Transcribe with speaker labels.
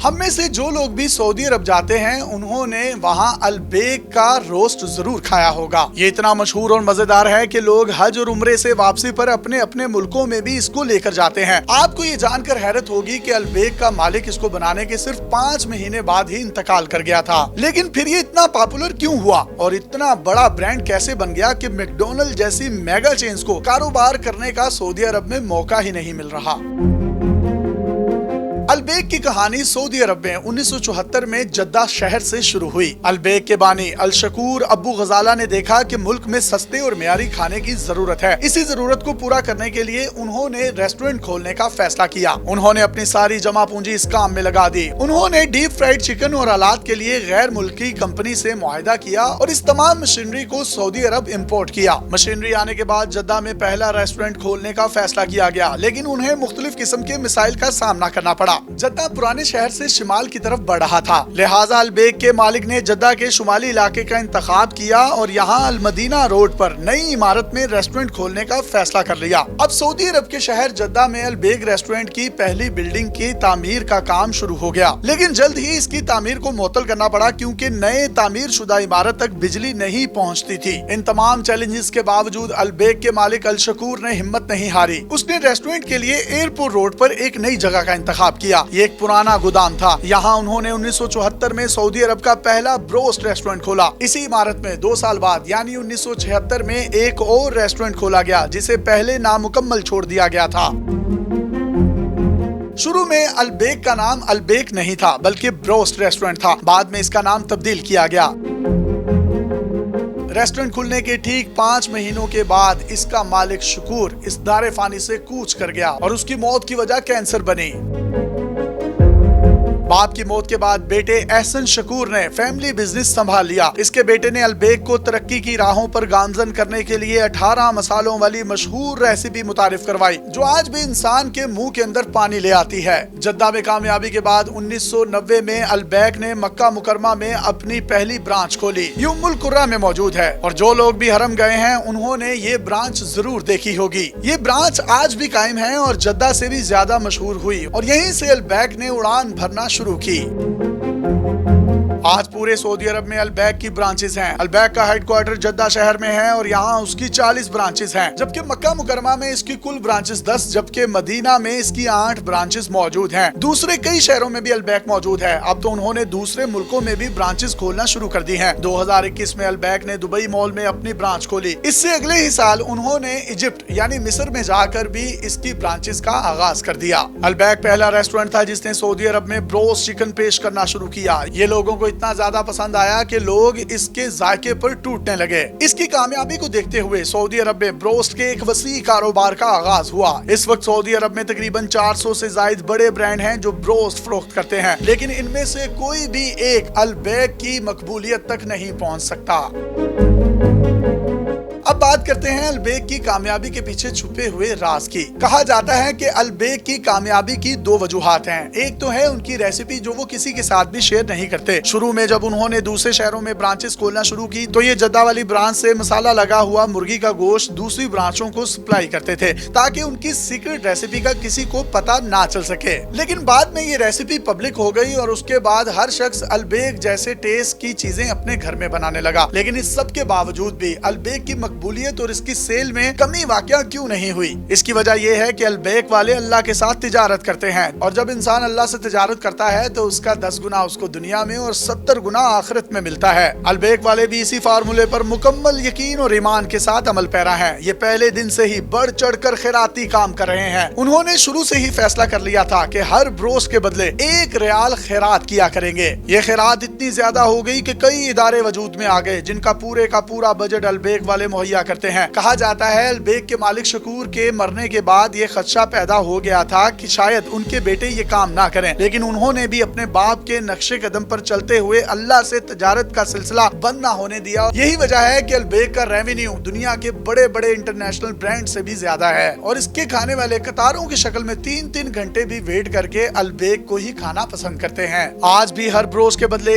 Speaker 1: ہم میں سے جو لوگ بھی سعودی عرب جاتے ہیں انہوں نے وہاں البیک کا روسٹ ضرور کھایا ہوگا۔ یہ اتنا مشہور اور مزیدار ہے کہ لوگ حج اور عمرے سے واپسی پر اپنے اپنے ملکوں میں بھی اس کو لے کر جاتے ہیں۔ آپ کو یہ جان کر حیرت ہوگی کہ البیک کا مالک اس کو بنانے کے صرف 5 مہینے بعد ہی انتقال کر گیا تھا، لیکن پھر یہ اتنا پاپولر کیوں ہوا اور اتنا بڑا برانڈ کیسے بن گیا کہ میک ڈونلڈ جیسی میگا چینز کو کاروبار کرنے کا سعودی عرب میں موقع ہی نہیں مل رہا۔ البیک کی کہانی سعودی عرب میں 1974 میں جدہ شہر سے شروع ہوئی۔ البیک کے بانی الشکور ابو غزالہ نے دیکھا کہ ملک میں سستے اور معیاری کھانے کی ضرورت ہے۔ اسی ضرورت کو پورا کرنے کے لیے انہوں نے ریسٹورنٹ کھولنے کا فیصلہ کیا۔ انہوں نے اپنی ساری جمع پونجی اس کام میں لگا دی۔ انہوں نے ڈیپ فرائیڈ چکن اور آلات کے لیے غیر ملکی کمپنی سے معاہدہ کیا اور اس تمام مشینری کو سعودی عرب امپورٹ کیا۔ مشینری آنے کے بعد جدہ میں پہلا ریسٹورنٹ کھولنے کا فیصلہ کیا گیا، لیکن انہیں مختلف قسم کے مسائل کا سامنا کرنا پڑا۔ جدہ پرانے شہر سے شمال کی طرف بڑھ رہا تھا، لہٰذا البیک کے مالک نے جدہ کے شمالی علاقے کا انتخاب کیا اور یہاں المدینہ روڈ پر نئی عمارت میں ریسٹورنٹ کھولنے کا فیصلہ کر لیا۔ اب سعودی عرب کے شہر جدہ میں البیک ریسٹورنٹ کی پہلی بلڈنگ کی تعمیر کا کام شروع ہو گیا، لیکن جلد ہی اس کی تعمیر کو معطل کرنا پڑا کیونکہ نئے تعمیر شدہ عمارت تک بجلی نہیں پہنچتی تھی۔ ان تمام چیلنجز کے باوجود البیک کے مالک الشکور نے ہمت نہیں ہاری۔ اس نے ریسٹورنٹ کے لیے ایئرپورٹ روڈ پر ایک نئی جگہ کا انتخاب کیا۔ یہ ایک پرانا گودام تھا۔ یہاں انہوں نے 1974 میں سعودی عرب کا پہلا بروسٹ ریسٹورنٹ کھولا۔ اسی عمارت میں 2 سال بعد یعنی 1976 میں ایک اور ریسٹورنٹ کھولا گیا جسے پہلے نامکمل چھوڑ دیا گیا تھا۔ شروع میں البیک کا نام البیک نہیں تھا بلکہ بروسٹ ریسٹورنٹ تھا، بعد میں اس کا نام تبدیل کیا گیا۔ ریسٹورنٹ کھلنے کے ٹھیک 5 مہینوں کے بعد اس کا مالک شکور اس دار فانی سے کوچ کر گیا اور اس کی موت کی وجہ کینسر بنی۔ باپ کی موت کے بعد بیٹے احسن شکور نے فیملی بزنس سنبھال لیا۔ اس کے بیٹے نے البیک کو ترقی کی راہوں پر گامزن کرنے کے لیے 18 مسالوں والی مشہور ریسیپی متعارف کروائی جو آج بھی انسان کے منہ کے اندر پانی لے آتی ہے۔ جدہ میں کامیابی کے بعد 1990 میں البیک نے مکہ مکرمہ میں اپنی پہلی برانچ کھولی۔ یہ ام القرى میں موجود ہے اور جو لوگ بھی حرم گئے ہیں انہوں نے یہ برانچ ضرور دیکھی ہوگی۔ یہ برانچ آج بھی قائم ہے اور جدہ سے بھی زیادہ مشہور ہوئی اور یہیں سے البیک نے اڑان بھرنا شروع کی۔ آج پورے سعودی عرب میں البیک کی برانچز ہیں۔ البیک کا ہیڈ کوارٹر جدہ شہر میں ہے اور یہاں اس کی 40 برانچز ہیں، جبکہ مکہ مکرمہ میں اس کی کل برانچز 10 جبکہ مدینہ میں اس کی 8 برانچز موجود ہیں۔ دوسرے کئی شہروں میں بھی البیک موجود ہے۔ اب تو انہوں نے دوسرے ملکوں میں بھی برانچز کھولنا شروع کر دی ہیں۔ 2021 میں البیک نے دبئی مال میں اپنی برانچ کھولی۔ اس سے اگلے ہی سال انہوں نے ایجپٹ یعنی مصر میں جا کر بھی اس کی برانچز کا آغاز کر دیا۔ البیک پہلا ریسٹورنٹ تھا جس نے سعودی عرب میں بروسٹ چکن پیش کرنا شروع کیا۔ یہ لوگوں کو اتنا زیادہ پسند آیا کہ لوگ اس کے ذائقے پر ٹوٹنے لگے۔ اس کی کامیابی کو دیکھتے ہوئے سعودی عرب میں بروسٹ کے ایک وسیع کاروبار کا آغاز ہوا۔ اس وقت سعودی عرب میں تقریباً 400 سے زائد بڑے برانڈ ہیں جو بروسٹ فروخت کرتے ہیں، لیکن ان میں سے کوئی بھی ایک البیک کی مقبولیت تک نہیں پہنچ سکتا۔ اب بات کرتے ہیں البیک کی کامیابی کے پیچھے چھپے ہوئے راز کی۔ کہا جاتا ہے کہ البیک کی کامیابی کی 2 وجوہات ہیں۔ ایک تو ہے ان کی ریسیپی جو وہ کسی کے ساتھ بھی شیئر نہیں کرتے۔ شروع میں جب انہوں نے دوسرے شہروں میں برانچز کھولنا شروع کی تو یہ جدہ والی برانچ سے مسالہ لگا ہوا مرغی کا گوشت دوسری برانچوں کو سپلائی کرتے تھے تاکہ ان کی سیکرٹ ریسیپی کا کسی کو پتہ نہ چل سکے، لیکن بعد میں یہ ریسیپی پبلک ہو گئی اور اس کے بعد ہر شخص البیک جیسے ٹیسٹ کی چیزیں اپنے گھر میں بنانے لگا۔ لیکن اس سب کے باوجود بھی البیک کی مقبولیت اور اس کی سیل میں کمی واقعہ کیوں نہیں ہوئی؟ اس کی وجہ یہ ہے کہ البیک والے اللہ کے ساتھ تجارت کرتے ہیں اور جب انسان اللہ سے تجارت کرتا ہے تو اس کا 10 گنا اس کو دنیا میں اور 70 گنا آخرت میں ملتا ہے۔ البیک والے بھی اسی فارمولے پر مکمل یقین اور ایمان کے ساتھ عمل پیرا ہیں۔ یہ پہلے دن سے ہی بڑھ چڑھ کر خیراتی کام کر رہے ہیں۔ انہوں نے شروع سے ہی فیصلہ کر لیا تھا کہ ہر بروسٹ کے بدلے 1 ریال خیرات کیا کریں گے۔ یہ خیرات اتنی زیادہ ہو گئی کہ کئی ادارے وجود میں آ گئے جن کا پورا بجٹ البیک والے مہیا کرتے ہیں۔ کہا جاتا ہے البیک کے مالک شکور کے مرنے کے بعد یہ خدشہ پیدا ہو گیا تھا کہ شاید ان کے بیٹے یہ کام نہ کریں، لیکن انہوں نے بھی اپنے باپ کے نقشے قدم پر چلتے ہوئے اللہ سے تجارت کا سلسلہ بند نہ ہونے دیا۔ یہی وجہ ہے کہ البیک کا ریونیو دنیا کے بڑے انٹرنیشنل برانڈ سے بھی زیادہ ہے اور اس کے کھانے والے قطاروں کی شکل میں 3 گھنٹے بھی ویٹ کر کے البیک کو ہی کھانا پسند کرتے ہیں۔ آج بھی ہر بروس کے بدلے